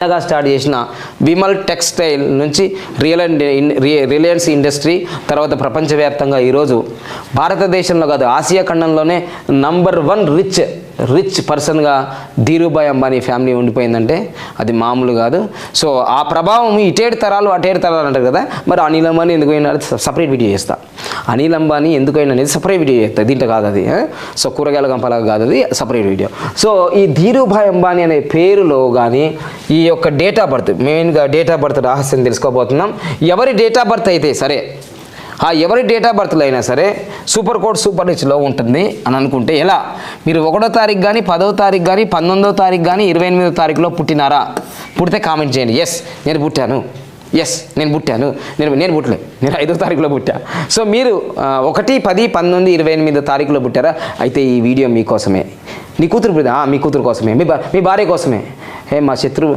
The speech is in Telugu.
స్టార్ట్ చేసిన విమల్ టెక్స్టైల్ నుంచి రిలయన్స్ ఇండస్ట్రీ, తర్వాత ప్రపంచవ్యాప్తంగా ఈరోజు భారతదేశంలో కాదు ఆసియా ఖండంలోనే #1 రిచ్ పర్సన్గా ధీరుభాయ్ అంబానీ ఫ్యామిలీ ఉండిపోయిందంటే అది మామూలు కాదు. సో ఆ ప్రభావం ఇటేడు తరాలు అటేడు తరాలు అంటారు కదా, మరి అనిల్ అంబానీ ఎందుకు అయినా సపరేట్ వీడియో చేస్తా. అనిల్ అంబానీ ఎందుకు అయినా అనేది సపరేట్ వీడియో చేస్తా, దీంట్లో కాదు అది. సో కూరగాయల గంపలాగా కాదు అది, సపరేట్ వీడియో. సో ఈ ధీరుభాయ్ అంబానీ అనే పేరులో కానీ ఈ యొక్క డేట్ ఆఫ్ బర్త్, మెయిన్గా డేట్ ఆఫ్ బర్త్ రహస్యం తెలుసుకోబోతున్నాం. ఎవరి డేట్ ఆఫ్ బర్త్ అయితే సరే, ఎవరి డేట్ ఆఫ్ బర్త్లో అయినా సరే సూపర్ కోడ్ సూపర్ రిచ్లో ఉంటుంది అని అనుకుంటే ఎలా? మీరు 1వ తారీఖు కానీ 10వ తారీఖు కానీ 19వ తారీఖు కానీ 28వ తారీఖులో పుట్టినారా? పుడితే కామెంట్ చేయండి, ఎస్ నేను పుట్టాను, ఎస్ నేను పుట్టాను. నేను పుట్టలే, నేను 5వ తారీఖులో పుట్టా. సో మీరు 1, 10, 19, 28 తారీఖులో పుట్టారా? అయితే ఈ వీడియో మీకోసమే. మీ కూతురు మీ కూతురు కోసమే, మీ భార్య కోసమే. మా శత్రువు